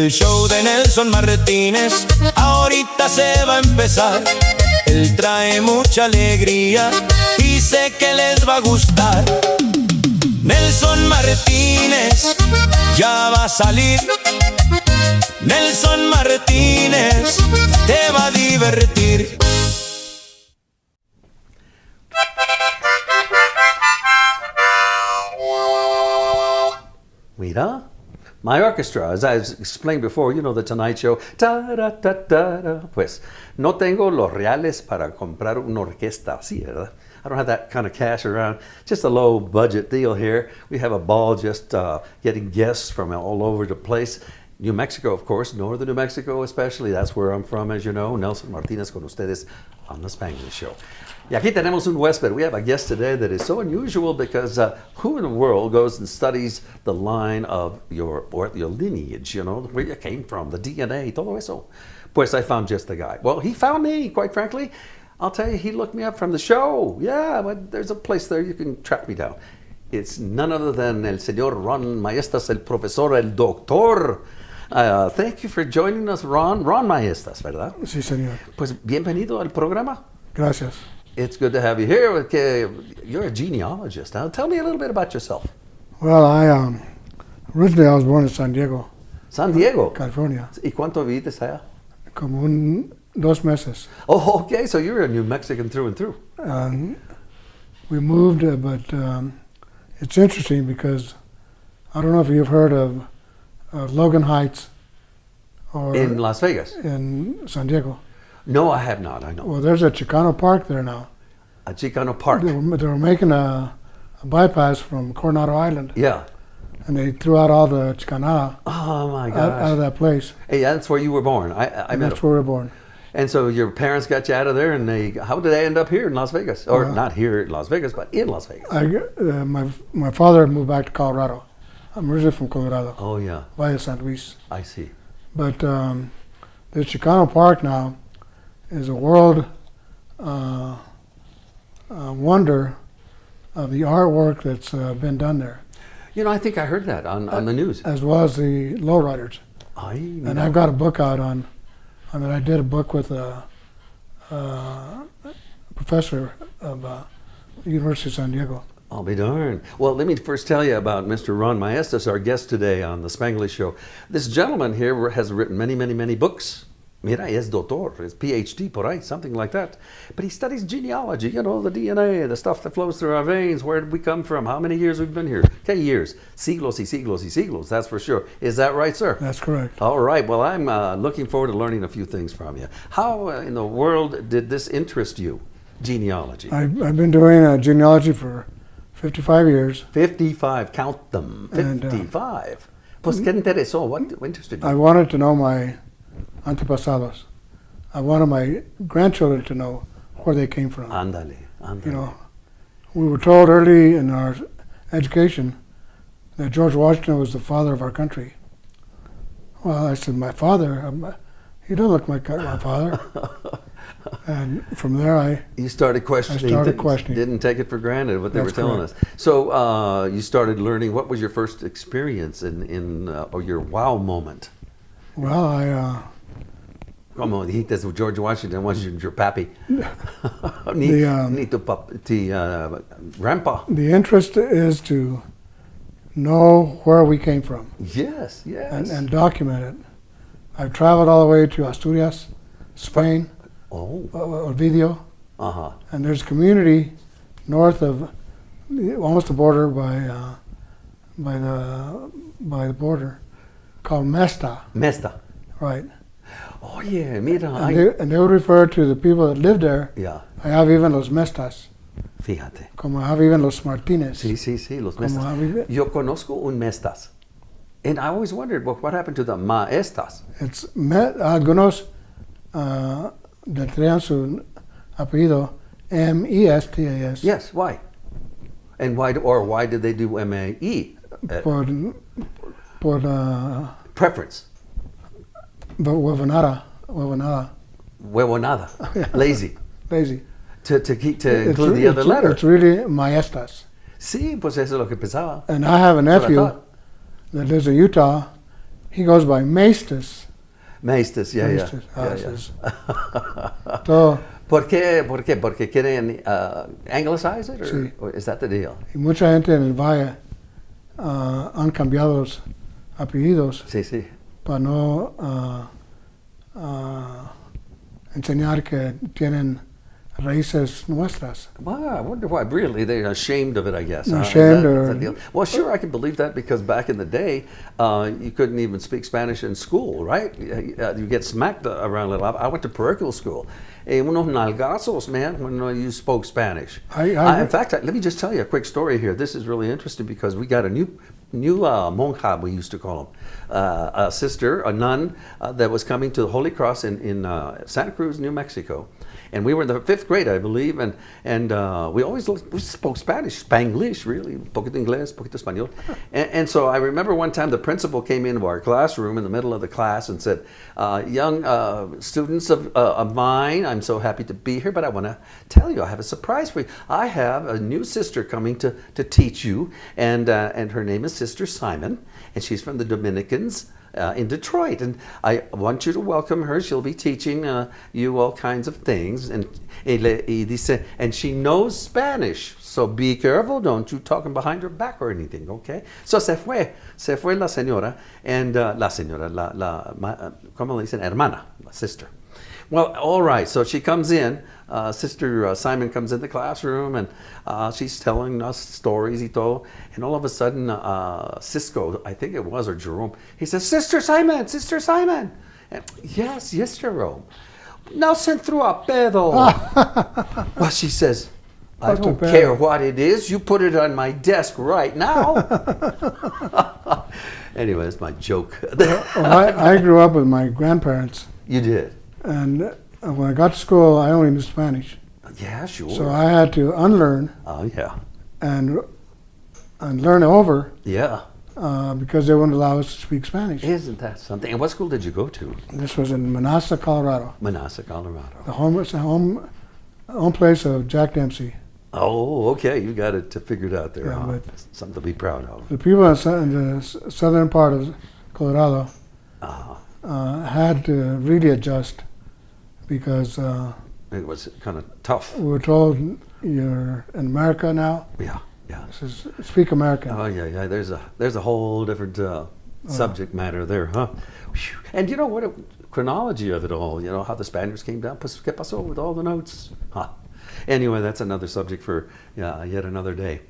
El show de Nelson Martínez ahorita se va a empezar. Él trae mucha alegría y sé que les va a gustar. Nelson Martínez ya va a salir. Nelson Martínez te va a divertir. Mira, my orchestra, as I explained before, you know, the Tonight Show, ta-da-ta-ta-ta. Pues no tengo los reales para comprar una orquesta así, ¿verdad? I don't have that kind of cash around. Just a low budget deal here. We have a ball just getting guests from all over the place. New Mexico, of course, northern New Mexico especially. That's where I'm from, as you know. Nelson Martinez con ustedes on the Spanglish Show. Y aquí tenemos un huésped. We have a guest today that is so unusual because who in the world goes and studies the line of your lineage, you know, where you came from, the DNA, todo eso? Pues I found just the guy. Well, he found me, quite frankly. I'll tell you, he looked me up from the show. Yeah, but there's a place there you can track me down. It's none other than el señor Ron Maestas, el profesor, el doctor. Thank you for joining us, Ron. Ron Maestas, ¿verdad? Sí, señor. Pues bienvenido al programa. Gracias. It's good to have you here. You're a genealogist. Now, tell me a little bit about yourself. Well, originally I was born in San Diego. San Diego? California. ¿Y cuánto viviste allá? Como 2 meses. Oh, okay. So you're a New Mexican through and through. We moved, but it's interesting because I don't know if you've heard of Logan Heights or in Las Vegas? In San Diego. No, I have not. I know. Well, there's a Chicano Park there now. A Chicano Park? They were making a bypass from Coronado Island. Yeah. And they threw out all the Chicana out of that place. Hey, that's where you were born. That's where we were born. And so your parents got you out of there, and how did they end up here in Las Vegas? Or not here in Las Vegas, but in Las Vegas? My father moved back to Colorado. I'm originally from Colorado. Oh, yeah. Valle San Luis. I see. But the Chicano Park now is a world wonder of the artwork that's been done there. You know, I think I heard that on the news. As well as the lowriders. And I've got a book out on that. I did a book with a professor of the University of San Diego. I'll be darned. Well, let me first tell you about Mr. Ron Maestas, our guest today on the Spanglish Show. This gentleman here has written many, many, many books. Mira, es doctor, es PhD por ahí, something like that. But he studies genealogy, you know, the DNA, the stuff that flows through our veins, where did we come from, how many years we've been here. Okay, years, siglos y siglos y siglos, that's for sure. Is that right, sir? That's correct. All right, well, I'm looking forward to learning a few things from you. How in the world did this interest you, genealogy? I've been doing genealogy for 55 years. 55, count them, 55. Pues, ¿qué interesó? What interested you? I wanted to know my antepasados. I wanted my grandchildren to know where they came from. Ándale. You know, we were told early in our education that George Washington was the father of our country. Well, I said, my father? He doesn't look like my father. And from there, you started questioning. Didn't take it for granted what they were telling us. So you started learning. What was your first experience or your wow moment? Well, Como dijiste, George Washington was your papi. Grandpa. The interest is to know where we came from. Yes. And document it. I've traveled all the way to Asturias, Spain. Video. And there's a community north of almost the border by the border called Mesta. Right. Oh yeah, mira. And they would refer to the people that lived there. Yeah. I have even los Mestas. Fíjate. Como I have even los Martinez. Sí, los Mestas. Yo conozco un Mestas. And I always wondered, well, what happened to the Maestas? It's algunos detrean su apellido M-E-S-T-A-S. Yes, why? And why did they do M-A-E? Por preference. Huevonada. Lazy. To include the other letter. It's really Maestas. Sí, pues eso es lo que pensaba. And I have a nephew that lives in Utah, He goes by MAESTAS. MAESTAS, yeah, MAESTAS. yeah. So, ¿Por qué? Porque quieren anglicize it, or, sí. or is that the deal? Y mucha gente en el valle han cambiado los apellidos Sí, sí. para no enseñar que tienen raíces nuestras. Wow, I wonder why. Really, they're ashamed of it, I guess. huh? Ashamed Is that or- the deal? Well, sure, I can believe that because back in the day, you couldn't even speak Spanish in school, right? You get smacked around a little. I went to parochial school. Unos nalgazos, man, when you spoke Spanish. In fact, let me just tell you a quick story here. This is really interesting because we got a new monja, we used to call them, a sister, a nun that was coming to the Holy Cross in Santa Cruz, New Mexico. And we were in the 5th grade, I believe, and we spoke Spanish, Spanglish, really, poquito inglés, poquito español. And so I remember one time the principal came into our classroom in the middle of the class and said, young students of mine, I'm so happy to be here, but I want to tell you, I have a surprise for you. I have a new sister coming to teach you, and her name is Sister Simon, and she's from the Dominicans. In Detroit, and I want you to welcome her. She'll be teaching you all kinds of things, and she knows Spanish. So be careful, don't you talking behind her back or anything, okay? So se fue la señora, and ¿cómo le dicen? Hermana, la sister. Well, all right, so she comes in, Sister Simon comes in the classroom, and she's telling us stories y todo, and all of a sudden, Cisco, I think it was, or Jerome, he says, Sister Simon! And, yes, Jerome. Now send through a pedo. Well, she says, I don't care what it is, you put it on my desk right now. Anyway, that's my joke. I grew up with my grandparents. You did? And when I got to school, I only knew Spanish. Yeah, sure. So I had to unlearn Oh, yeah. and learn over Yeah. because they wouldn't allow us to speak Spanish. Isn't that something? And what school did you go to? This was in Manassas, Colorado, Manassas, Colorado. the home place of Jack Dempsey. Oh, okay. You got it figured out there. Yeah, huh? but Something to be proud of. the people in the southern part of Colorado Uh, had to really adjust because it was kind of tough. we were told you're in America now. Yeah, yeah. This is speak American. Oh, yeah. There's a whole different subject matter there, huh? Whew. And you know what? Chronology of it all. You know how the Spaniards came down. Pues, ¿qué pasó with all the notes? Huh. Anyway, that's another subject for yet another day.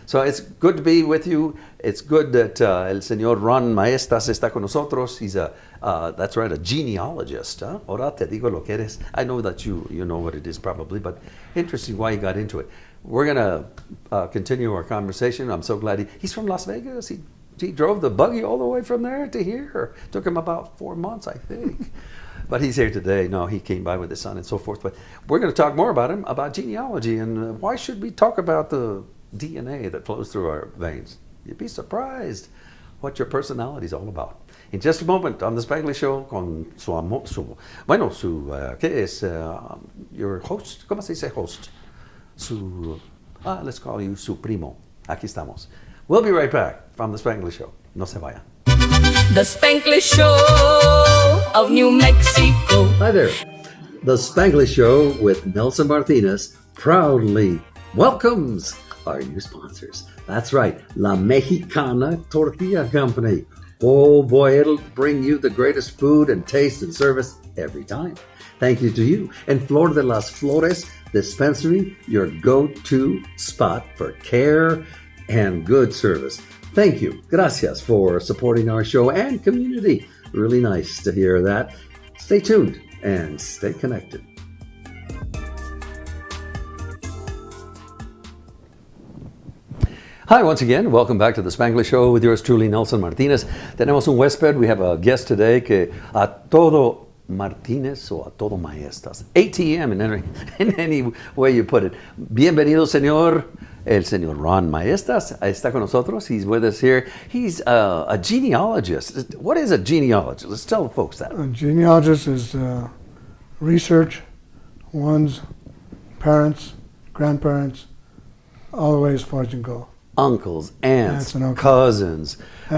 So it's good to be with you. It's good that el señor Ron Maestas está con nosotros. He's that's right, a genealogist. Huh? Ahora te digo lo que eres. I know that you know what it is probably, but interesting why you got into it. We're going to continue our conversation. I'm so glad he's from Las Vegas. He drove the buggy all the way from there to here. Took him about 4 months, I think. But he's here today. No, he came by with his son and so forth. But we're going to talk more about him, about genealogy, and why should we talk about the DNA that flows through our veins. You'd be surprised what your personality is all about. In just a moment on the Spanglish Show con ¿qué es? Your host, ¿cómo se dice host? Let's call you su primo. Aquí estamos. We'll be right back from the Spanglish Show. No se vayan. The Spanglish Show of New Mexico. Hi there. The Spanglish Show with Nelson Martinez proudly welcomes our new sponsors. That's right, La Mexicana Tortilla Company. Oh boy, it'll bring you the greatest food and taste and service every time. Thank you to you. And Flor de las Flores Dispensary, your go-to spot for care and good service. Thank you. Gracias for supporting our show and community. Really nice to hear that. Stay tuned and stay connected. Hi, once again. Welcome back to the Spanglish Show with yours truly, Nelson Martinez. Tenemos un huésped. We have a guest today que a todo Martinez o a todo Maestas. ATM in any way you put it. Bienvenido, señor. El señor Ron Maestas está con nosotros. He's with us here. He's a genealogist. What is a genealogist? Let's tell the folks that. A genealogist is research one's parents, grandparents, all the way as far as you can go. Uncles, aunts, and uncles. cousins. And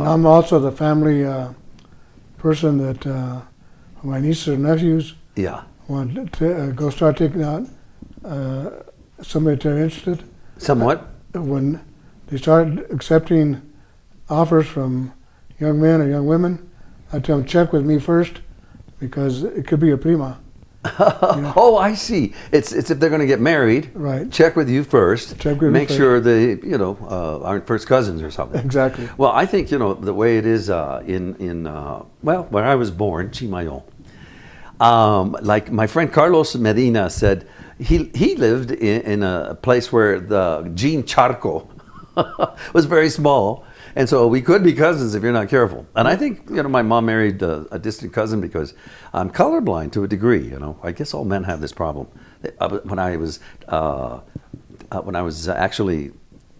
I'm also the family person that my nieces and nephews Yeah. want to go start taking out somebody that they're interested. Somewhat. When they start accepting offers from young men or young women, I tell them check with me first because it could be a prima. Oh, I see. It's if they're going to get married. Right. Check with you first. Check with me Make first. sure they aren't first cousins or something. Exactly. Well, I think the way it is where I was born, Chimayon. Like my friend Carlos Medina said, he lived in a place where the Gene Charco was very small. And so we could be cousins if you're not careful. And I think, my mom married a distant cousin because I'm colorblind to a degree, I guess all men have this problem. When I was actually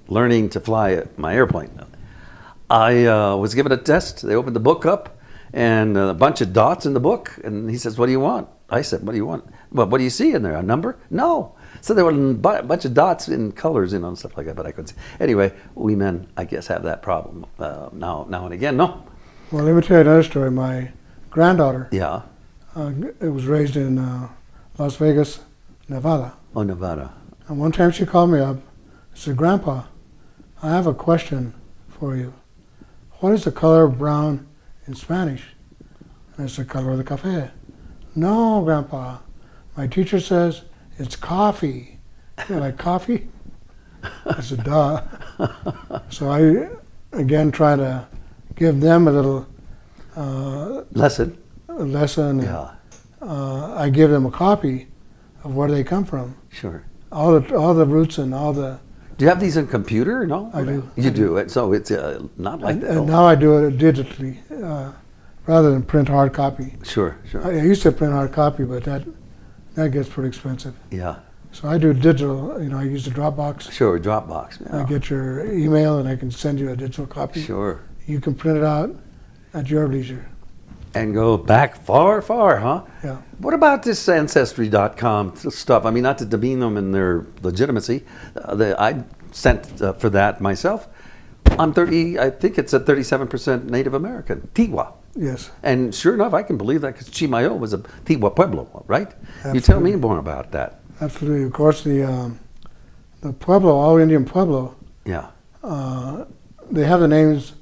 learning to fly my airplane, I was given a test. They opened the book up and a bunch of dots in the book. And he says, "What do you want?" I said, "What do you want?" "Well, what do you see in there? A number?" "No." So there were a bunch of dots in colors, and stuff like that, but I couldn't see. Anyway, we men, I guess, have that problem now and again. No. Well, let me tell you another story. My granddaughter, Yeah. it was raised in Las Vegas, Nevada. Oh, Nevada. And one time she called me up and said, "Grandpa, I have a question for you. What is the color of brown in Spanish?" And I said, "Color of the café." "No, Grandpa. My teacher says it's coffee." "You like coffee?" I said, "Duh." So I, again, try to give them a little Lesson. lesson. Yeah. I give them a copy of where they come from. Sure. All the roots and all the... Do you have these on computer? No? I do. You do. So it's not like that. And now I do it digitally rather than print hard copy. Sure. I used to print hard copy, but that gets pretty expensive. Yeah. So I do digital. I use the Dropbox. Sure. Dropbox. Yeah. I get your email and I can send you a digital copy. Sure. You can print it out at your leisure. And go back far, far, huh? Yeah. What about this Ancestry.com stuff? I mean, not to demean them in their legitimacy. I sent for that myself. I'm 30, I think it's at 37% Native American, Tiwa. Yes. And sure enough, I can believe that because Chimayo was a Tiwa Pueblo, right? Absolutely. You tell me more about that. Absolutely. Of course, the Pueblo, all Indian Pueblo, Yeah. they have the names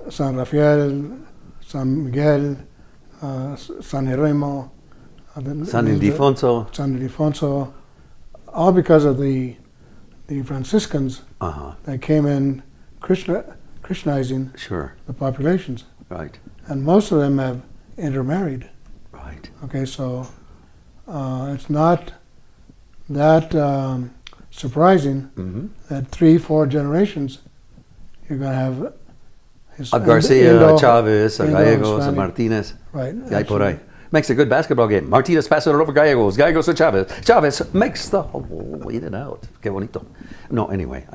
San Rafael, San Miguel, San Jerónimo, San Ildefonso. San Ildefonso, all because of the Franciscans Uh-huh. that came in Christianizing Sure. the populations. Right. And most of them have intermarried. Right. Okay, so it's not that surprising Mm-hmm. that 3-4 generations you're going to have Garcia, Indo- Chavez, Indo- Gallegos, Hispanic. Martinez. Right. Y ahí por absolutely. ahí. Makes a good basketball game. Martinez passes it over Gallegos. Gallegos to Chavez. Chavez makes the in and out. Qué bonito. No, anyway,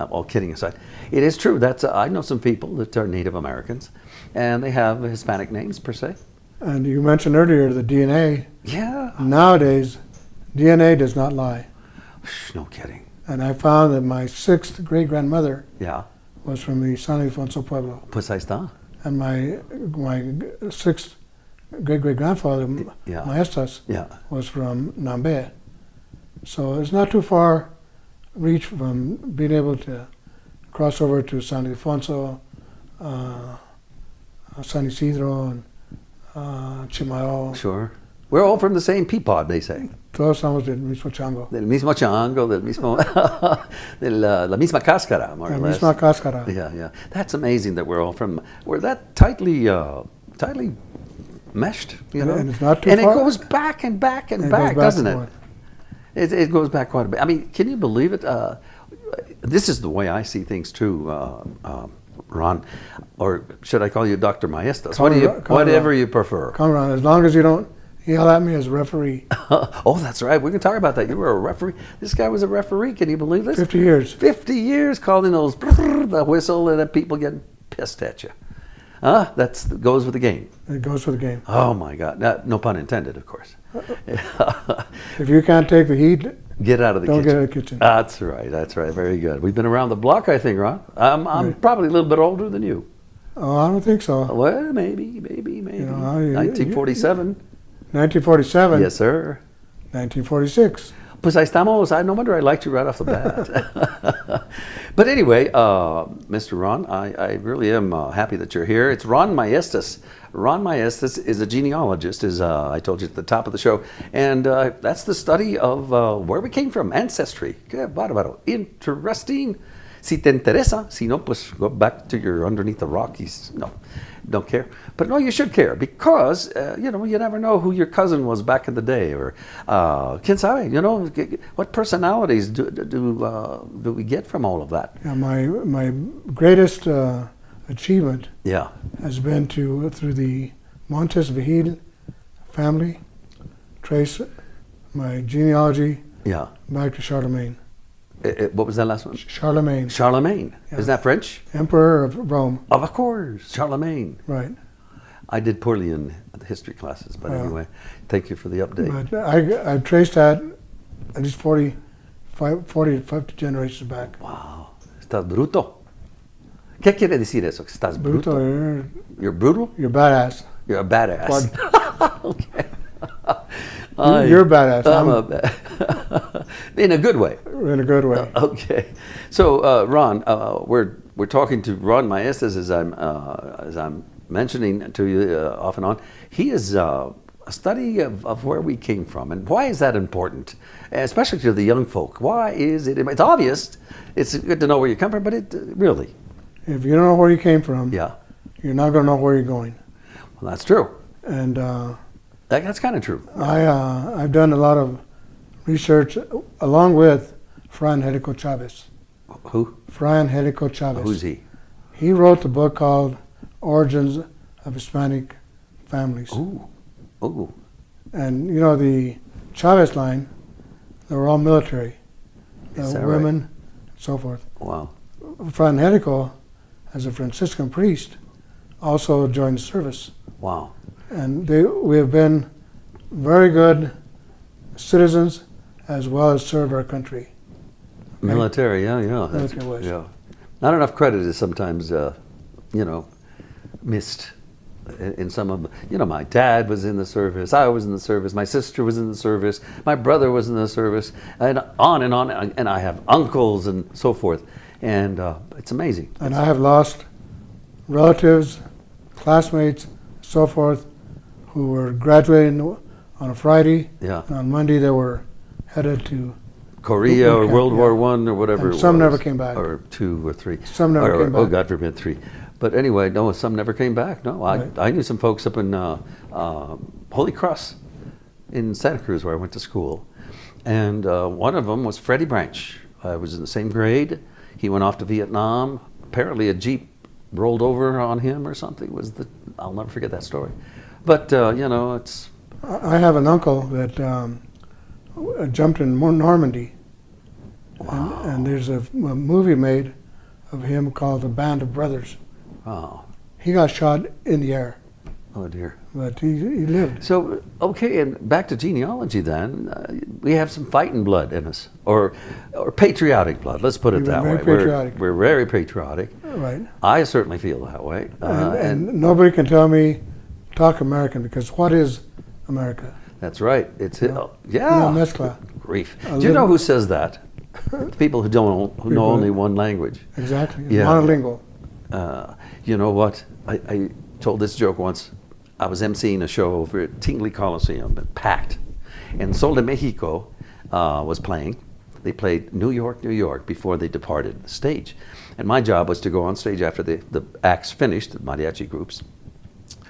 all kidding aside, it is true. I know some people that are Native Americans, and they have Hispanic names per se. And you mentioned earlier the DNA. Yeah. Nowadays, DNA does not lie. No kidding. And I found that my 6th great-grandmother Yeah. was from the San Ildefonso Pueblo. Pues ahí está. And my 6th great-great-grandfather, Yeah. MAESTAS, Yeah. was from Nambe. So it's not too far reach from being able to cross over to San Ildefonso, San Isidro, and Chimayo. Sure. We're all from the same peapod, they say. Todos somos del mismo chango. Del mismo chango, del mismo, la misma cáscara, more La or less. misma cáscara. Yeah. That's amazing that we're that tightly meshed, you know. And it's not too and far. it goes back and back and And it back, goes back doesn't and it? forth. It goes back quite a bit. I mean, can you believe it? This is the way I see things too, Ron. Or should I call you Dr. Maestas? Whatever you prefer. Come around, as long as you don't yell at me as referee. Oh, that's right. We can talk about that. You were a referee. This guy was a referee. Can you believe this? 50 years. 50 years calling those the whistle and then people getting pissed at you. That goes with the game. It goes with the game. Oh my God. No pun intended, of course. If you can't take the heat, Get out of the don't kitchen. get out of the kitchen. That's right. Very good. We've been around the block, I think, Ron. I'm Right. probably a little bit older than you. Oh, I don't think so. Well, maybe. You know, 1947. 1947. Yes, sir. 1946. Pues ahí estamos. No wonder I liked you right off the bat. But anyway, Mr. Ron, I really am happy that you're here. It's Ron Maestas. Ron Maestas is a genealogist, as I told you at the top of the show. And that's the study of where we came from, ancestry. Qué bárbaro. Interesting. Si te interesa, si no, pues go back to your underneath the Rockies. No, don't care. But no, you should care because, you know, you never know who your cousin was back in the day. Or, quién sabe, you know, what personalities do we get from all of that? Yeah, my greatest achievement Yeah. has been to, through the Montes Vigil family, trace my genealogy Yeah. back to Charlemagne. What was that last one? Charlemagne, Charlemagne. Yeah. Is that French? Emperor of Rome. Of course, Charlemagne. Right. I did poorly in the history classes, but anyway, thank you for the update. But I've traced that at least 40 to 50 generations back. Wow, estás bruto. ¿Qué quiere decir eso? Que estás bruto. Bruto, You're brutal? you're badass. You're a badass. Okay. You're a badass. I'm a in a good way. In a good way. Okay. So, Ron, we're talking to Ron Maestas, as I'm mentioning to you off and on. He is a study of where we came from, and why is that important, especially to the young folk? Why is it? It's obvious. It's good to know where you come from, but it really. If you don't know where you came from, Yeah. you're not going to know where you're going. Well, that's true. And That's kind of true. I've done a lot of research along with Fray Angelico Chavez. Who? Fray Angelico Chavez. Who's he? He wrote the book called Origins of Hispanic Families. Ooh. And you know, the Chavez line, they were all military. Is that Women, right? and so forth. Wow. Fray Angelico, as a Franciscan priest, also joined the service. Wow. And we have been very good citizens as well as served our country. Military, yeah. Military was. Yeah. Not enough credit is sometimes, missed in some of, my dad was in the service, I was in the service, my sister was in the service, my brother was in the service, and on, and I have uncles and so forth. And it's amazing. And I have lost relatives, classmates, so forth, who were graduating on a Friday. Yeah. And on Monday they were headed to Korea or camp, World yeah. War I or whatever And it was. some never came back. Or 2 or 3. Some never came back. Oh, God forbid 3. But anyway, no, some never came back. No, Right. I knew some folks up in Holy Cross in Santa Cruz where I went to school. And one of them was Freddie Branch. I was in the same grade. He went off to Vietnam. Apparently a Jeep rolled over on him or something. I'll never forget that story. But, it's... I have an uncle that jumped in Normandy. Wow. And there's a movie made of him called The Band of Brothers. Wow. He got shot in the air, Oh, dear. but he lived. So, okay, and back to genealogy then. We have some fighting blood in us, or patriotic blood, let's put it We're that way. very patriotic. We're very patriotic. Right. I certainly feel that way. And nobody can tell me talk American, because what is America? That's right. It's Una yeah. mezcla. Grief. Do you know who says that? People who know only one language. Exactly. Yeah. Monolingual. You know what? I told this joke once. I was emceeing a show over at Tingley Coliseum, packed, and Sol de Mexico was playing. They played New York, New York before they departed the stage. And my job was to go on stage after the acts finished, the mariachi groups,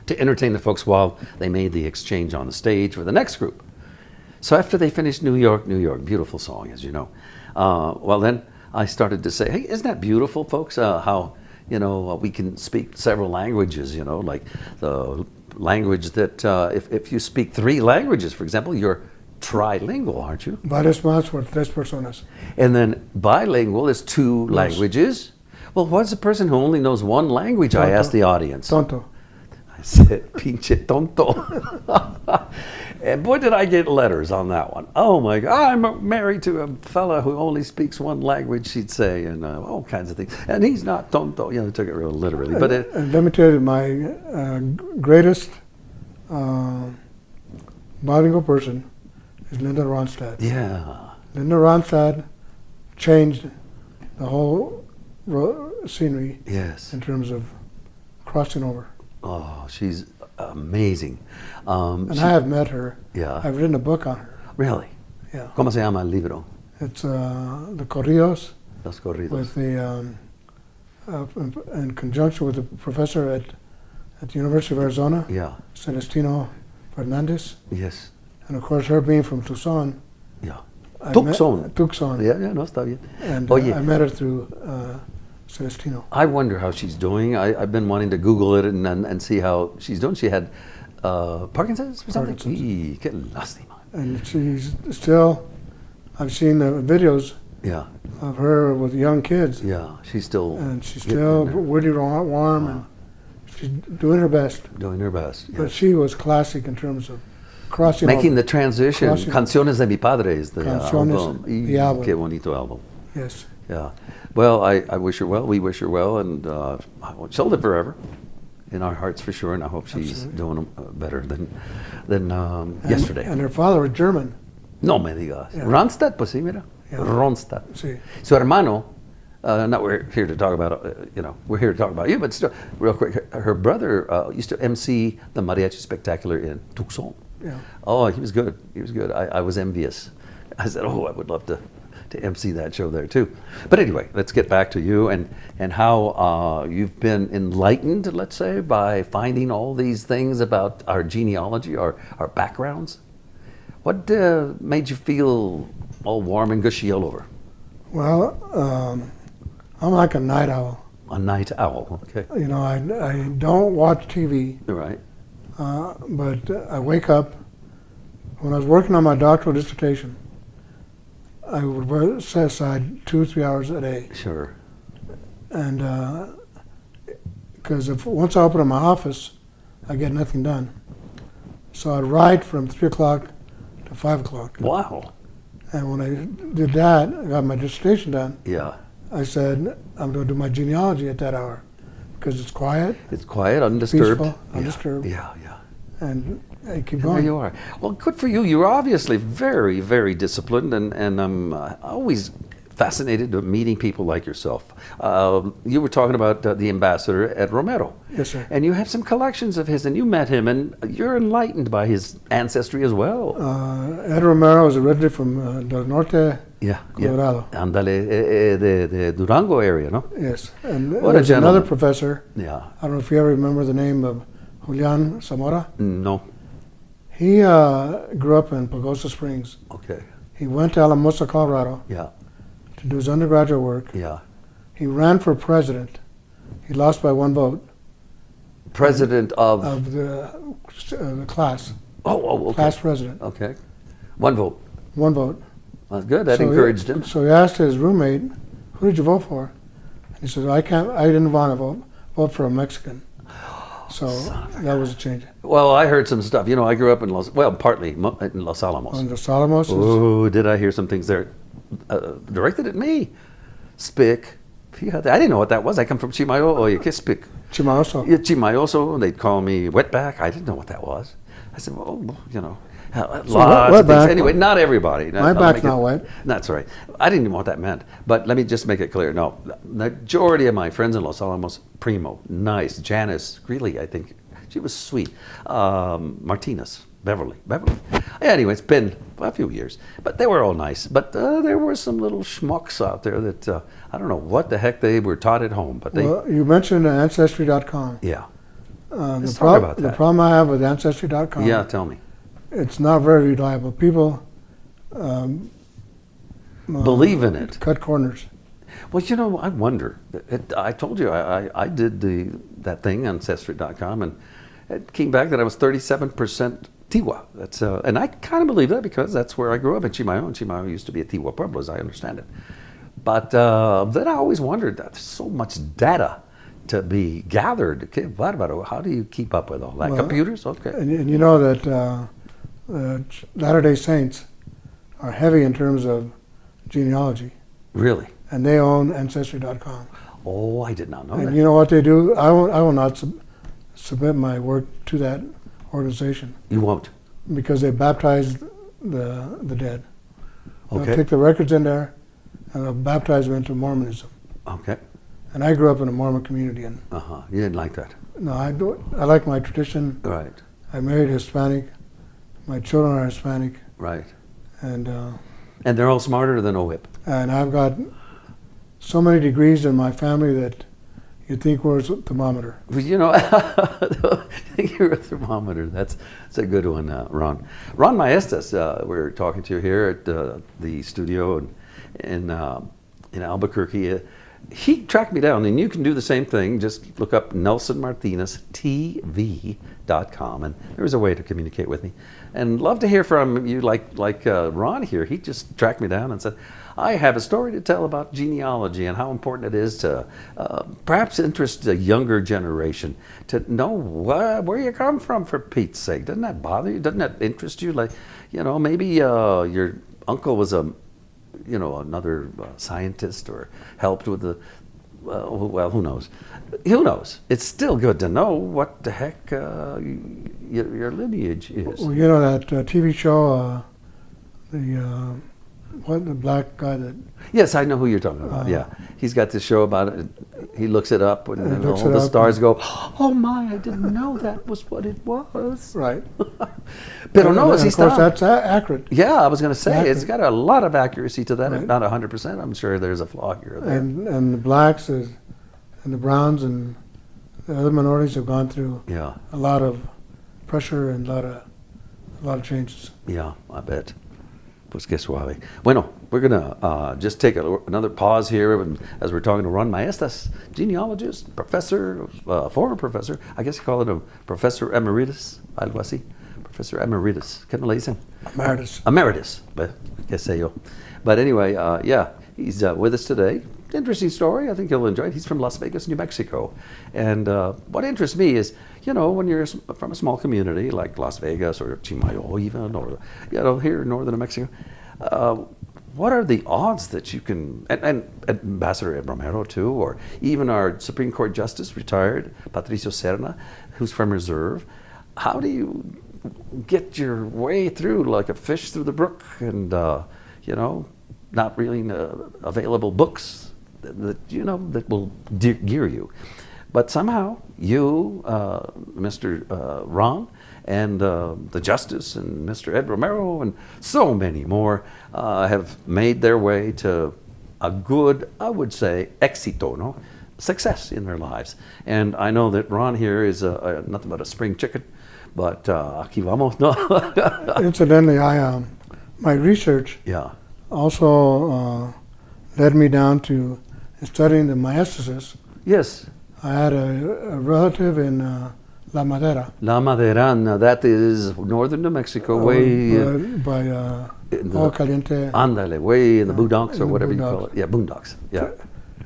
to entertain the folks while they made the exchange on the stage for the next group. So after they finished New York, New York, beautiful song, as you know. Well, then I started to say, hey, isn't that beautiful, folks? How, we can speak several languages, like the language that if you speak 3 languages, for example, you're trilingual, aren't you? Varias más por 3 personas. And then bilingual is 2 languages. Well, what's a person who only knows 1 language? I Tonto. asked the audience. Tonto. I said, pinche tonto. And boy, did I get letters on that one. Oh my God, I'm married to a fella who only speaks one language, she'd say, and all kinds of things. And he's not tonto, they took it real literally. But and let me tell you, my greatest bilingual person is Linda Ronstadt. yeah, Linda Ronstadt changed the whole scenery yes. in terms of crossing over. Oh, she's amazing. And I have met her. Yeah. I've written a book on her. Really? Yeah. ¿Cómo se llama el libro? It's the corridos Los corridos. with the in conjunction with the professor at the University of Arizona, Yeah. Celestino Fernandez, Yes. and of course her being from Tucson. Yeah. I Tucson. met- Tucson. Yeah, no, está bien. And Oye, I met her through Celestino. I wonder how she's doing. I've been wanting to Google it and see how she's doing. She had Parkinson's or something? Parkinson's. Eee, qué lástima. And she's still, I've seen the videos Yeah, of her with young kids, yeah. She's still and she's getting still in there, really warm, and she's doing her best. doing her best. But Yes. she was classic in terms of crossing Making over. the transition. Crossing- Canciones de mi padre is the Canciones, album. the Eee, album. Qué bonito album. Yes. Yeah. Well, I wish her well. We wish her well, and she'll live forever in our hearts for sure. And I hope she's Absolutely. doing better than And- yesterday. And her father was German. No me digas. Yeah. Ronstadt, pues sí, mira. Yeah. Ronstadt. Sí. Su hermano. Not we're here to talk about. We're here to talk about you, but still, real quick. Her brother used to MC the Mariachi Spectacular in Tucson. Yeah. Oh, he was good. He was good. I was envious. I said, oh, I would love to MC that show there too. But anyway, let's get back to you and how you've been enlightened, let's say, by finding all these things about our genealogy, our backgrounds. What made you feel all warm and gushy all over? Well, I'm like a night owl. A night owl, okay. You know, I don't watch TV, All right. but I wake up. When I was working on my doctoral dissertation, I would set aside 2 or 3 hours a day. Sure. And because once I open up my office, I get nothing done. So I'd write from 3 o'clock to 5 o'clock. Wow. And when I did that, I got my dissertation done, Yeah. I said, I'm going to do my genealogy at that hour because it's quiet It's quiet, undisturbed. Peaceful, undisturbed. Yeah, yeah. and I keep And going. there you are. Well, good for you. You're obviously very, very disciplined, and I'm always fascinated with meeting people like yourself. You were talking about the ambassador, Ed Romero. Yes, sir. And you have some collections of his, and you met him, and you're enlightened by his ancestry as well. Ed Romero is originally from Del Norte, yeah, Colorado. yeah. Ándale, the Durango area, no? Yes. And What a there's another gentleman. professor, Yeah. I don't know if you ever remember the name of Julian Zamora. No. He grew up in Pagosa Springs. Okay. He went to Alamosa, Colorado Yeah. to do his undergraduate work. Yeah. He ran for president. He lost by 1 vote President of. of the class. Okay. Class president. Okay. 1 vote. 1 vote. That's good. That So encouraged him. So he asked his roommate, "Who did you vote for?" He said, "I didn't want to vote for a Mexican." So that was a change. Well, I heard some stuff. You know, I grew up in partly in Los Alamos. On the Solomos, Oh, did I hear some things there directed at me? Spic. Fíjate, I didn't know what that was. I come from Chimayo. Oye, ¿qué spic? Chimaoso. Yeah, Chimayoso. They'd call me wetback. I didn't know what that was. I said, well, you know, lots of things. wetback- Anyway, not everybody. My back's not wet. That's right. I didn't know what that meant. But let me just make it clear. No, the majority of my friends in Los Alamos, primo, nice. Janice Greeley, I think. She was sweet. Martinez. Beverly. Anyway, it's been a few years, but they were all nice. But there were some little schmucks out there that I don't know what the heck they were taught at home, but they. Well, you mentioned Ancestry.com. Yeah. The, Let's talk about the that. problem I have with Ancestry.com, Yeah, tell me. it's not very reliable. People Believe in it. cut corners. Well, you know, I wonder. I told you I did that thing on Ancestry.com, and it came back that I was 37% Tiwa. That's and I kind of believe that because that's where I grew up in Chimayo. And Chimayo used to be a Tiwa pueblo, as I understand it. But then I always wondered that there's so much data to be gathered. How do you keep up with all that? Well, Computers? Okay. And you know that Latter-day Saints are heavy in terms of genealogy, Really? and they own Ancestry.com. Oh, I did not know And that. you know what they do? I will not submit my work to that organization You won't? because they baptize the dead. Okay. They'll take the records in there and they'll baptize them into Mormonism. Okay. And I grew up in a Mormon community, and Uh-huh. You didn't like that? no, I like my tradition. Right. I married Hispanic. My children are Hispanic, Right. and And they're all smarter than a whip. I've got so many degrees in my family that you'd think we're a thermometer. But, you know, you're a thermometer. That's a good one, Ron. Ron Maestas, we're talking to you here at the studio in Albuquerque. He tracked me down, and you can do the same thing. Just look up Nelson Martinez, TV.com, and there's a way to communicate with me. And love to hear from you like Ron here. He just tracked me down and said, I have a story to tell about genealogy and how important it is to perhaps interest a younger generation to know where you come from, for Pete's sake. Doesn't that bother you? Doesn't that interest you? Like, you know, maybe your uncle was another scientist or helped with the, well, who knows? Who knows? It's still good to know what the heck your lineage is. Well, you know that TV show, the black guy that... Yes, I know who you're talking about. Yeah, he's got this show about it. He looks it up, and then looks all it the up stars go, "Oh my! I didn't know that was what it was." Right. Pero no, and si of course, está. that's accurate. Yeah, I was going to say Accurate. it's got a lot of accuracy to that. Right. If not 100%, I'm sure there's a flaw here or there. And the blacks and the browns and the other minorities have gone through Yeah, a lot of pressure and a lot of changes. yeah, I bet. Pues que suave. Bueno, we're going to just take another pause here as we're talking to Ron Maestas, genealogist, professor, former professor. I guess you call it a professor emeritus, algo así. Professor emeritus. ¿Qué no le dicen? Emeritus. Emeritus, but qué sé yo. But anyway, yeah, he's with us today. Interesting story. I think you'll enjoy it. He's from Las Vegas, New Mexico. And what interests me is, you know, when you're from a small community like Las Vegas or Chimayo even, or, you know, here in northern New Mexico, what are the odds that you can, and Ambassador Ed Romero too, or even our Supreme Court Justice, retired, Patricio Serna, who's from Reserve, how do you get your way through like a fish through the brook and, you know, not really available books that you know that will gear you, but somehow you, Mr. Ron, and the Justice and Mr. Ed Romero and so many more have made their way to a good, I would say, éxito, no? Success in their lives. And I know that Ron here is nothing but a spring chicken, but aquí vamos, no? Incidentally, my research Yeah. also led me down to studying the MAESTAS. Yes. I had a relative in La Madera. La Maderana, that is northern New Mexico, way by in the- Agua Caliente. Andale, way in the boondocks in or the whatever you call boondocks. it. Yeah, boondocks. Yeah,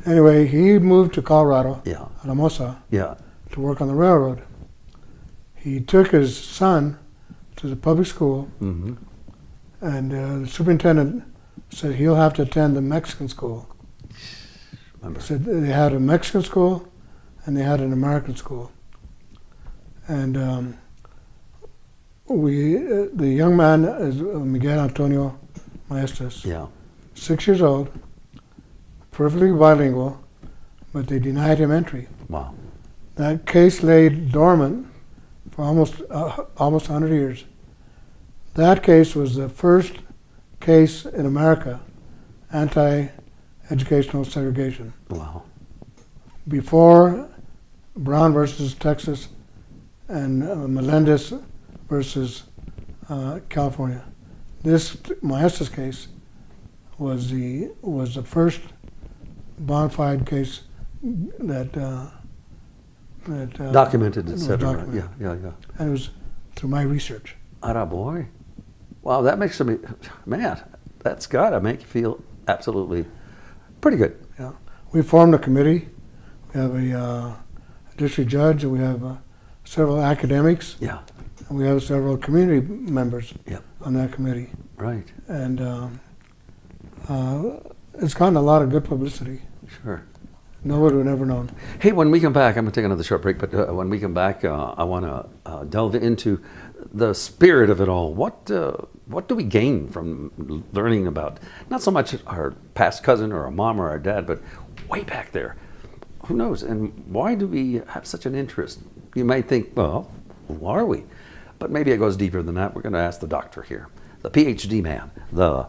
Anyway, he moved to Colorado, yeah, Alamosa, yeah. to work on the railroad. He took his son to the public school, Mm-hmm. and the superintendent said he'll have to attend the Mexican school. Remember? He said they had a Mexican school and they had an American school. And the young man is Miguel Antonio Maestas, Yeah. 6 years old, perfectly bilingual, but they denied him entry. Wow. That case lay dormant for almost 100 years. That case was the first case in America anti-educational segregation. Wow. Before Brown versus Texas and Melendez versus California, this Maestas case was the first bona fide case that Documented, was etc. documented. Yeah. And it was through my research. Ara boy. Wow, that makes me, man, that's gotta make you feel absolutely pretty good. Yeah, we formed a committee. We have a district judge, and we have several academics. Yeah. And we have several community members Yep. on that committee. Right. And it's gotten a lot of good publicity. Sure. Nobody would ever known. Hey, when we come back, I'm going to take another short break, but when we come back, I want to delve into the spirit of it all. What do we gain from learning about not so much our past cousin or our mom or our dad, but way back there? Who knows? And why do we have such an interest? You might think, well, who are we? But maybe it goes deeper than that. We're going to ask the doctor here, the PhD man, the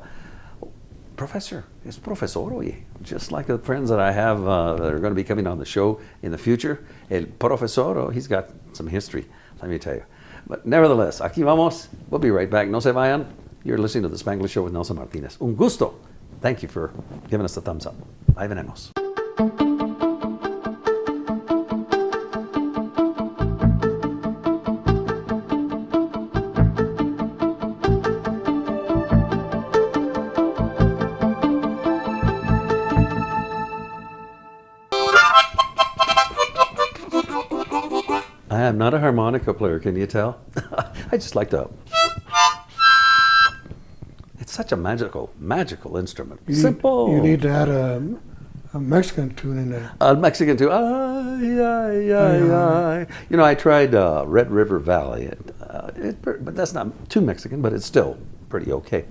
professor. It's profesor, oye. Just like the friends that I have that are going to be coming on the show in the future. El profesor, he's got some history, let me tell you. But nevertheless, aquí vamos. We'll be right back. No se vayan. You're listening to the Spanglish Show with Nelson Martinez. Un gusto. Thank you for giving us the thumbs up. Ahí venemos. I am not a harmonica player, can you tell? I just like to... It's such a magical instrument. Simple. You need to add a Mexican tune in there. A Mexican tune. Ay, ay, ay, ay. You know, I tried Red River Valley, and, but that's not too Mexican, but it's still pretty okay.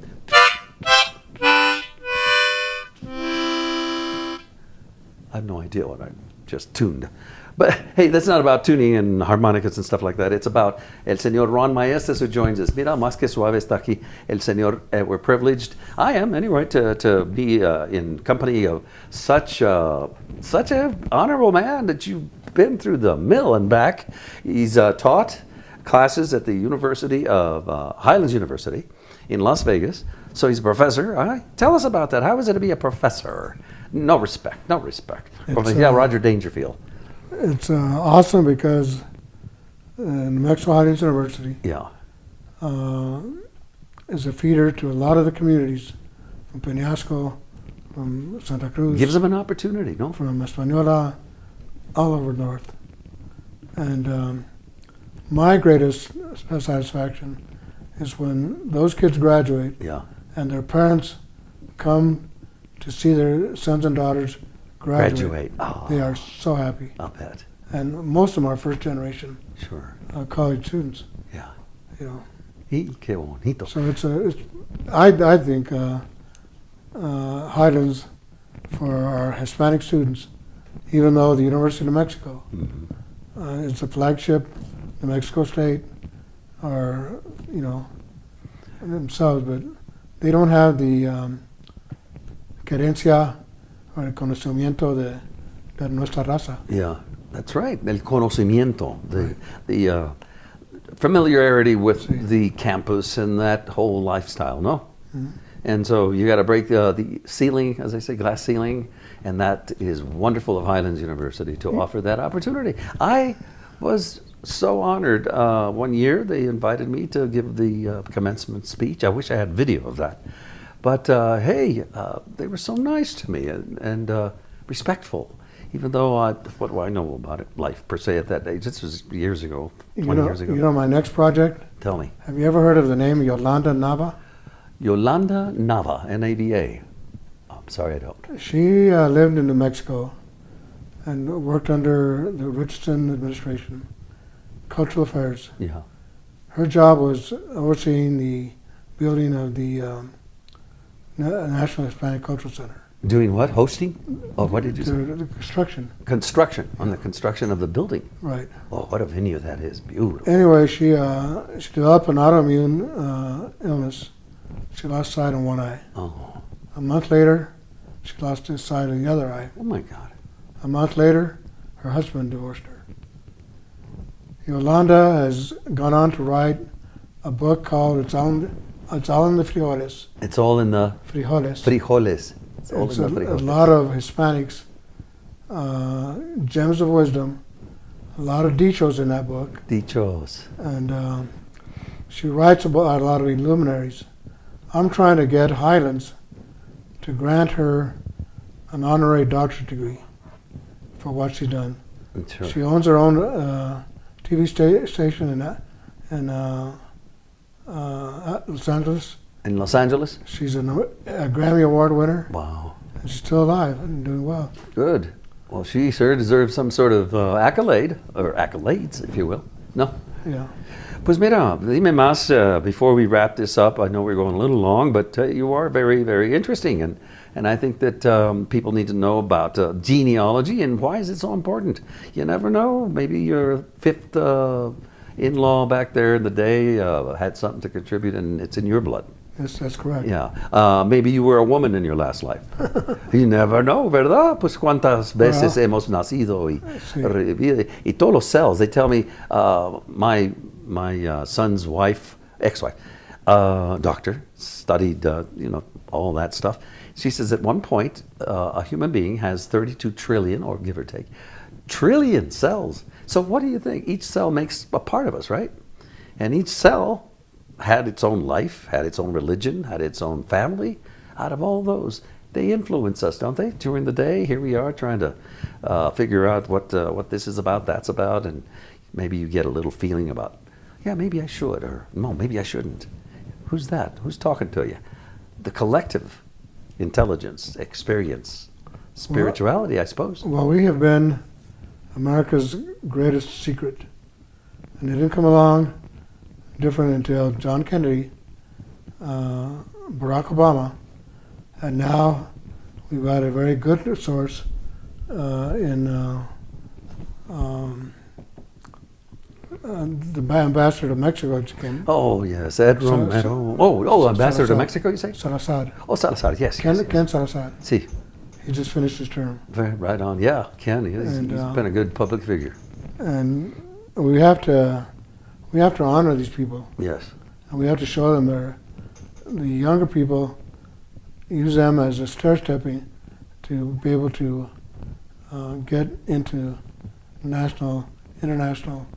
I have no idea what I just tuned. But hey, that's not about tuning and harmonicas and stuff like that. It's about el señor Ron Maestas, who joins us. Mira, más que suave está aquí el señor. We're privileged. I am, anyway, to be in company of such a honorable man that you've been through the mill and back. He's taught classes at the University of Highlands University in Las Vegas. So he's a professor. Tell us about that. How is it to be a professor? No respect. Yeah, Roger Dangerfield. It's awesome because New Mexico Highlands University is a feeder to a lot of the communities from Peñasco, from Santa Cruz. Gives them an opportunity, no? From Española, all over north. And my greatest satisfaction is when those kids graduate and their parents come to see their sons and daughters graduate. Oh, they are so happy. I'll bet. And most of them are first generation college students. Yeah. You know. Y qué bonito. So I think Highlands for our Hispanic students, even though the University of New Mexico is the flagship, New Mexico State, are themselves, but they don't have the querencia or el conocimiento de nuestra raza. Yeah, that's right. El conocimiento, the familiarity with the campus and that whole lifestyle, no? Mm-hmm. And so you got to break the ceiling, as I say, glass ceiling, and that is wonderful of Highlands University to offer that opportunity. I was so honored. One year they invited me to give the commencement speech. I wish I had video of that. But hey, they were so nice to me and respectful, even though what do I know about life per se at that age? This was years ago, 20 years ago. You know my next project? Tell me. Have you ever heard of the name Yolanda Nava? Yolanda Nava, N-A-V-A. I'm sorry, I don't. She lived in New Mexico and worked under the Richardson administration, cultural affairs. Yeah. Her job was overseeing the building of the National Hispanic Cultural Center. Doing what? Hosting? Oh, what did you say? The construction. Construction, on the construction of the building. Right. Oh, what a venue that is. Beautiful. Anyway, she developed an autoimmune illness. She lost sight in one eye. Oh. A month later, she lost the sight of the other eye. Oh, my God. A month later, her husband divorced her. Yolanda has gone on to write a book called It's All in the Frijoles. It's all in the... Frijoles. Frijoles. It's all in the frijoles. A lot of Hispanics, gems of wisdom, a lot of dichos in that book. Dichos. And she writes about a lot of luminaries. I'm trying to get Highlands to grant her an honorary doctorate degree for what she's done. Sure. She owns her own TV station in Los Angeles. In Los Angeles? She's a Grammy Award winner. Wow. And she's still alive and doing well. Good. Well, she sure deserves some sort of accolade, or accolades, if you will. No? Yeah. Pues mira, dime más before we wrap this up. I know we're going a little long, but you are very, very interesting. And I think that people need to know about genealogy and why is it so important. You never know. Maybe your fifth in-law back there in the day had something to contribute, and it's in your blood. Yes, that's correct. Yeah. Maybe you were a woman in your last life. You never know, ¿verdad? Pues cuántas veces hemos nacido y revivido. Y todos los cells. They tell me my son's wife, ex-wife, doctor, studied all that stuff. She says at one point a human being has 32 trillion, or give or take, trillion cells. So what do you think? Each cell makes a part of us, right? And each cell had its own life, had its own religion, had its own family. Out of all those, they influence us, don't they? During the day, here we are trying to figure out what this is about, that's about, and maybe you get a little feeling about, yeah, maybe I should, or no, maybe I shouldn't. Who's that? Who's talking to you? The collective intelligence, experience, spirituality, I suppose. Well, we have been America's greatest secret. And it didn't come along different until John Kennedy, Barack Obama, and now we've got a very good source in the ambassador to Mexico came. Oh yes, Ed Romero. Oh, ambassador to Mexico, you say? Salazar. Oh, Salazar. Yes. Ken yes. Salazar. See. He just finished his term. Right on. Yeah, Ken. He's been a good public figure. And we have to honor these people. Yes. And we have to show them the younger people, use them as a stair-stepping to be able to get into national, international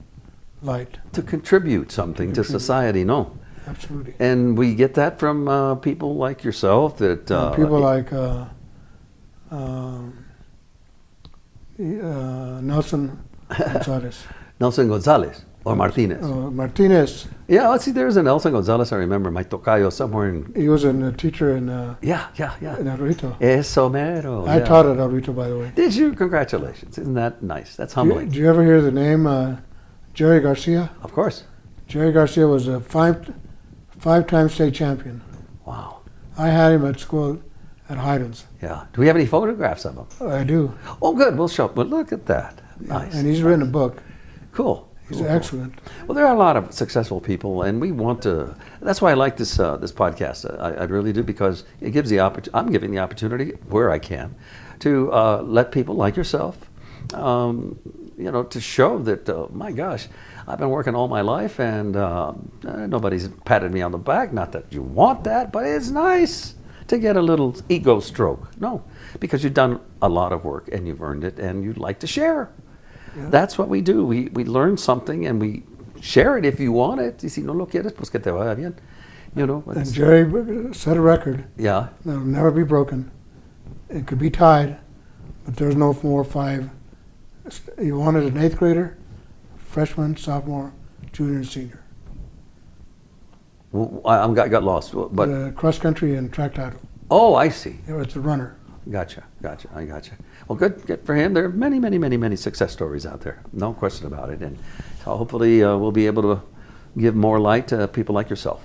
light. To contribute something to society, no? Absolutely. And we get that from people like yourself that... people like Nelson Gonzalez. Nelson Gonzalez. Or Martinez. Martinez. Yeah, let's see, there's a Nelson Gonzalez, I remember, my tocayo somewhere in... He was a teacher in... Yeah. In El Rito. Eso mero. I taught at El Rito, by the way. Did you? Congratulations. Isn't that nice? That's humbling. Do you ever hear the name Jerry Garcia? Of course. Jerry Garcia was a five-time state champion. Wow. I had him at school at Hyden's. Yeah. Do we have any photographs of him? I do. Oh, good. We'll show. But look at that. Nice. And he's written a book. Cool. He's excellent. Well, there are a lot of successful people, and we want to. That's why I like this podcast. I really do, because it gives the I'm giving the opportunity where I can to let people like yourself, to show that my gosh, I've been working all my life, and nobody's patted me on the back. Not that you want that, but it's nice to get a little ego stroke. No, because you've done a lot of work and you've earned it, and you'd like to share. Yeah. That's what we do. We learn something and we share it if you want it. Y si no lo quieres, pues que te vaya bien. And Jerry set a record. Yeah. That'll never be broken. It could be tied, but there's no more 5. You wanted an 8th grader, freshman, sophomore, junior, and senior. Well, I got lost. But the cross country and track title. Oh, I see. It's a runner. Gotcha. I gotcha. Well, good for him. There are many success stories out there. No question about it. And hopefully we'll be able to give more light to people like yourself.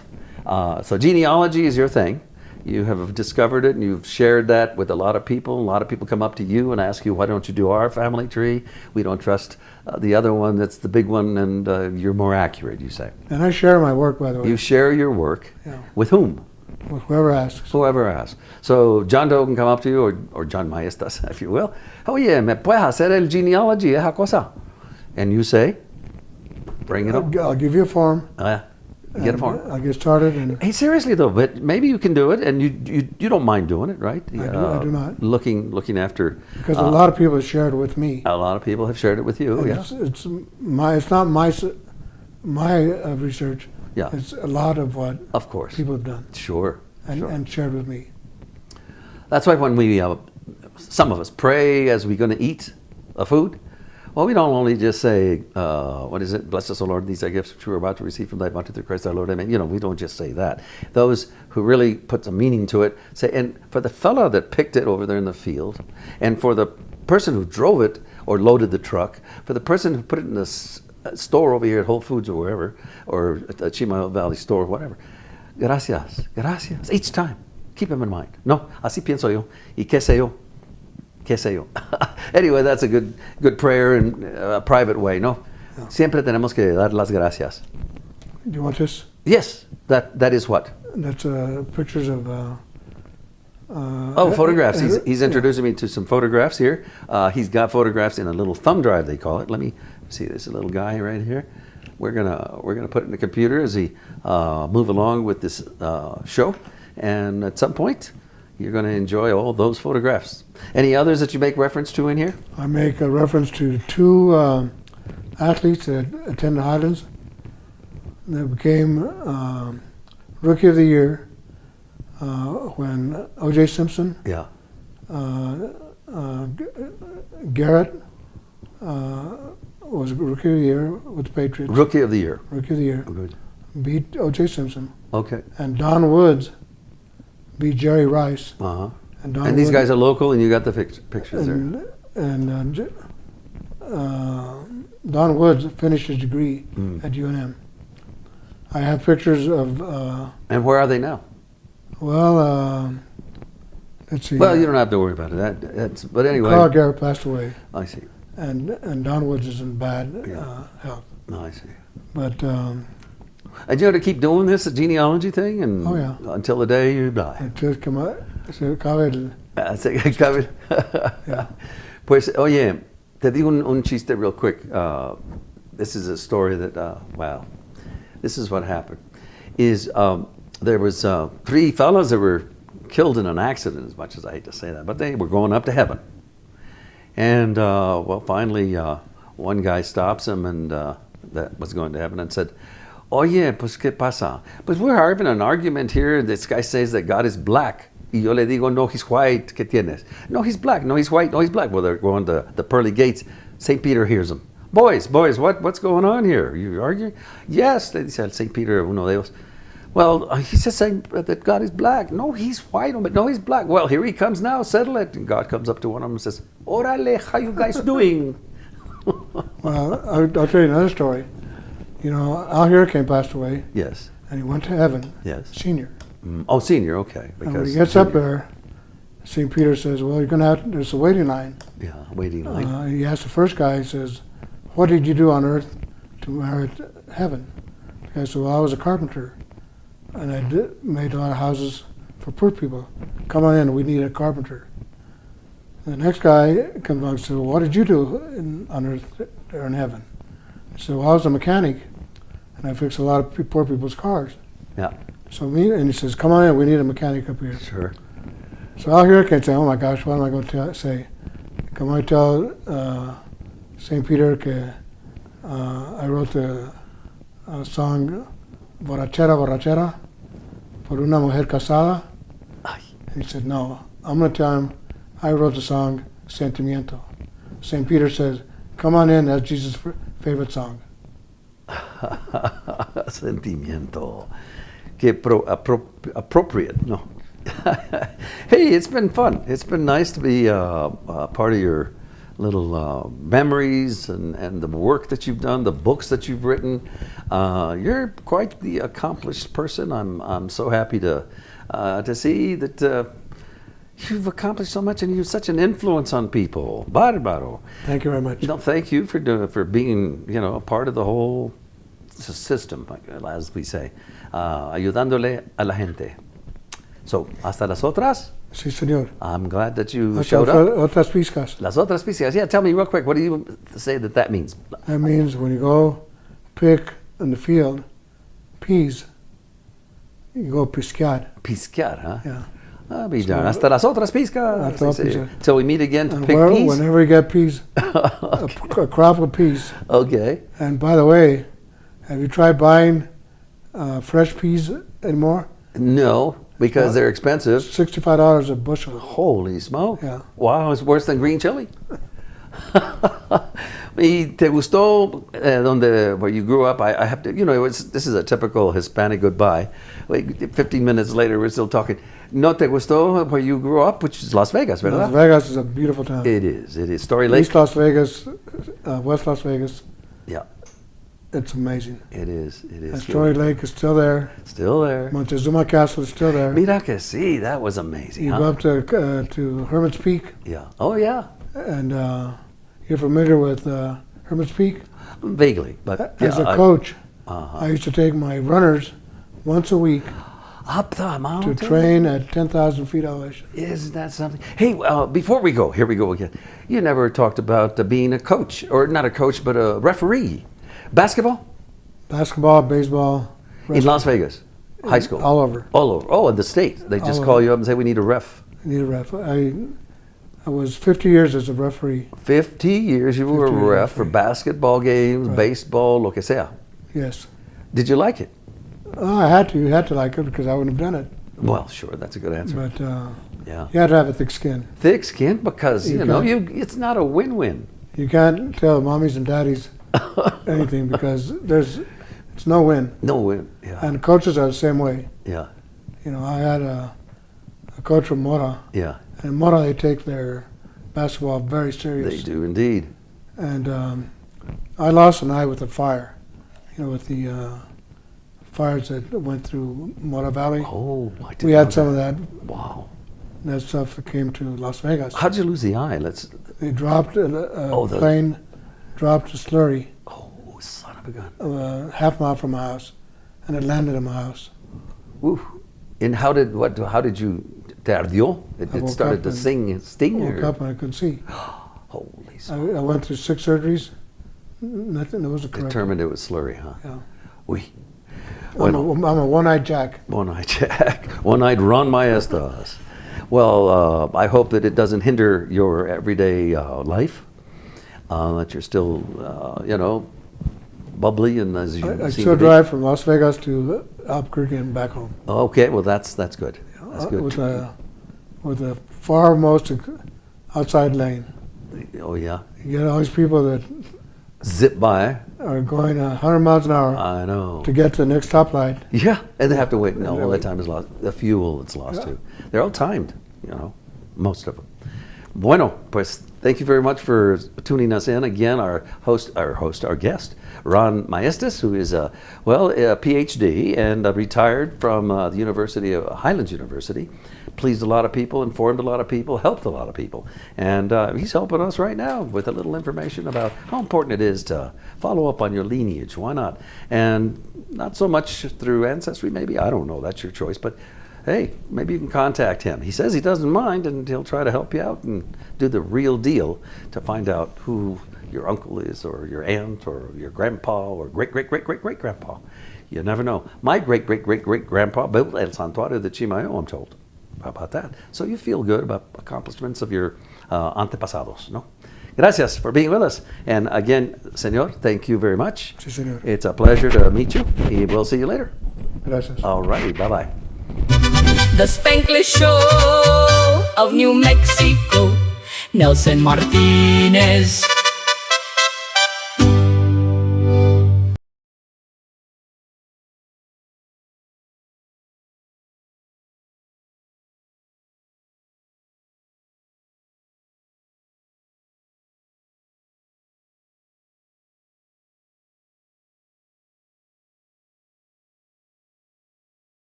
So genealogy is your thing. You have discovered it and you've shared that with a lot of people. A lot of people come up to you and ask you, why don't you do our family tree? We don't trust the other one that's the big one, and you're more accurate, you say. And I share my work, by the way. You share your work. Yeah. With whom? With whoever asks. Whoever asks. So John Doe can come up to you, or John Maestas, if you will. Oye, ¿me puedes hacer el genealogy, esa cosa? And you say, bring it up. I'll give you a form. Get a form. I'll get started. And hey, seriously though, but maybe you can do it, and you don't mind doing it, right? I do not. Looking after. Because a lot of people have shared it with me. A lot of people have shared it with you. Yeah. It's not my research. Yeah. It's a lot of what of course people have done. Sure. And shared with me. That's why when we some of us pray as we're going to eat a food, Well, we don't only just say, what is it? Bless us, O Lord, these are gifts which we are about to receive from thy bounty through Christ our Lord. Amen. You know, we don't just say that. Those who really put some meaning to it say, and for the fellow that picked it over there in the field, and for the person who drove it or loaded the truck, for the person who put it in the store over here at Whole Foods or wherever, or at the Chima Valley store, whatever. Gracias, gracias, each time. Keep him in mind. No, así pienso yo. Y qué sé yo. Qué sé yo. Anyway, that's a good prayer in a private way, no? Yeah. Siempre tenemos que dar las gracias. Do you want this? Yes, that is what? That's pictures of... photographs. He's introducing me to some photographs here. He's got photographs in a little thumb drive, they call it. Let me see, there's a little guy right here. We're gonna put it in the computer as we move along with this show. And at some point, you're going to enjoy all those photographs. Any others that you make reference to in here? I make a reference to two athletes that attended Highlands. They became Rookie of the Year when O.J. Simpson, Garrett was Rookie of the Year with the Patriots. Rookie of the Year. Rookie of the Year. Oh, good. Beat O.J. Simpson. Okay. And Don Woods beat Jerry Rice. Uh-huh. And these guys are local, and you got the pictures there. And Don Woods finished his degree at UNM. I have pictures of... and where are they now? Well, let's see. Well, you don't have to worry about it. But anyway... Carl Garrett passed away. I see. And Don Woods is in bad health. No, I see. But... and you have to keep doing this genealogy thing, and until the day you die. Until yeah. Pues, oye, te digo un chiste real quick. This is a story that, wow, this is what happened. There was 3 fellas that were killed in an accident, as much as I hate to say that, but they were going up to heaven. And, well, finally, one guy stops him, and that was going to heaven, and said, Oye, pues ¿qué pasa? Pues we're having an argument here. This guy says that God is black. Y yo le digo, no, he's white. ¿Qué tienes? No, he's black. No, he's white. No, he's black. Well, they're going to the pearly gates. St. Peter hears them. Boys, what's going on here? You arguing? Yes, le dice al St. Peter, uno de ellos. Well, he says that God is black. No, he's white. But no, he's black. Well, here he comes now. Settle it. And God comes up to one of them and says, Orale, how you guys doing? Well, I'll tell you another story. You know, Al Hurricane passed away. Yes. And he went to heaven. Yes. Senior. Oh, senior, okay. And when he gets up there, St. Peter says, well, you're going to have, there's a waiting line. Yeah, waiting line. He asked the first guy, he says, what did you do on earth to merit heaven? The guy said, well, I was a carpenter. And I made a lot of houses for poor people. Come on in, we need a carpenter. And the next guy comes along and says, well, what did you do on earth or in heaven? He said, well, I was a mechanic, and I fixed a lot of poor people's cars. Yeah. So and he says, come on in, we need a mechanic up here. Sure. So out here I can say, oh my gosh, what am I going to say? Come on, tell St. Peter that I wrote a song, Borrachera, Borrachera, por una mujer casada. Ay. And he said, no, I'm going to tell him I wrote the song, Sentimiento. St. Peter says, come on in, that's Jesus' favorite song. Sentimiento. Que appropriate. No. Hey, it's been fun. It's been nice to be part of your little memories and the work that you've done, the books that you've written. You're quite the accomplished person. I'm so happy to see that you've accomplished so much and you're such an influence on people. Bárbaro. Thank you very much. No, thank you for being, a part of the whole system, as we say, ayudándole a la gente. So, hasta las otras. Sí, señor. I'm glad that you showed up. Otras pizcas. Las otras pizcas. Yeah, tell me real quick, what do you say that means? That means when you go pick in the field peas, you go piscar. Piscar, huh? Yeah. I'll be darned. Hasta las otras pizcas. Till we meet again to pick peas? Whenever you get peas, a crop of peas. Okay. And by the way, have you tried buying fresh peas anymore? No, because they're expensive. $65 a bushel. Holy smoke. Yeah. Wow, it's worse than green chili. ¿Y te gustó where you grew up? I have to, this is a typical Hispanic goodbye. Like 15 minutes later, we're still talking. ¿No te gustó where you grew up, which is Las Vegas, verdad? Las Vegas is a beautiful town. It is. Story Lake. East Las Vegas, West Las Vegas. Yeah. It's amazing. It is. And Story Lake is still there. Still there. Montezuma Castle is still there. Mira que sí, that was amazing. You go up to Hermit's Peak. Yeah. Oh, yeah. And you're familiar with Hermit's Peak? Vaguely, but as a coach, I used to take my runners once a week up the mountain to train at 10,000 feet elevation. Isn't that something? Hey, before we go, here we go again. You never talked about being a coach, or not a coach, but a referee. Basketball, baseball. In Las Vegas, high school. All over. Oh, in the state. They just call you up and say, we need a ref. Need a ref. I was 50 years as a referee. 50 years you were a ref for basketball games, baseball, lo que sea. Yes. Did you like it? I had to. You had to like it because I wouldn't have done it. Well, sure, that's a good answer. But yeah, you had to have a thick skin. Thick skin because it's not a win-win. You can't tell mommies and daddies anything because it's no win. No win. Yeah. And coaches are the same way. Yeah. I had a coach from Mora. Yeah. And in Mora, they take their basketball very serious. They do indeed. And I lost an eye with the fire. With the fires that went through Mora Valley. Oh, I didn't We had know some of that. Wow. That stuff that came to Las Vegas. How did you lose the eye? They dropped a plane, dropped a slurry. Oh, son of a gun. Half mile from my house, and it landed in my house. Woo. And how did you, te ardió? It started to sting? I woke up and I couldn't see. Holy smokes. I went through 6 surgeries. Nothing, there was a correct. Determined it was slurry, huh? Yeah. Oui. I'm a one-eyed Jack. One-eyed Jack. One-eyed Ron MAESTAS. Well, I hope that it doesn't hinder your everyday life, that you're still, bubbly and as you I still drive from Las Vegas to Albuquerque and back home. Okay, well that's good. That's good. With the farmost outside lane. Oh yeah. You get all these people that zip by. Are going 100 miles an hour. I know. To get to the next stoplight. Yeah, and they have to wait. No, all that time is lost. The fuel it's lost too. They're all timed, most of them. Bueno, pues thank you very much for tuning us in. Again, our guest, Ron MAESTAS, who is a PhD and retired from the University of Highlands University. Pleased a lot of people, informed a lot of people, helped a lot of people. And he's helping us right now with a little information about how important it is to follow up on your lineage. Why not? And not so much through ancestry, maybe. I don't know. That's your choice. But hey, maybe you can contact him. He says he doesn't mind, and he'll try to help you out and do the real deal to find out who your uncle is, or your aunt, or your grandpa, or great-great-great-great-great-grandpa. You never know. My great-great-great-great-grandpa built El Santuario de Chimayo, I'm told. How about that? So you feel good about accomplishments of your antepasados, no? Gracias for being with us. And again, Senor, thank you very much. Sí, señor. It's a pleasure to meet you. We'll see you later. Gracias. All righty. Bye-bye. The Spanglish Show of New Mexico. Nelson Martinez.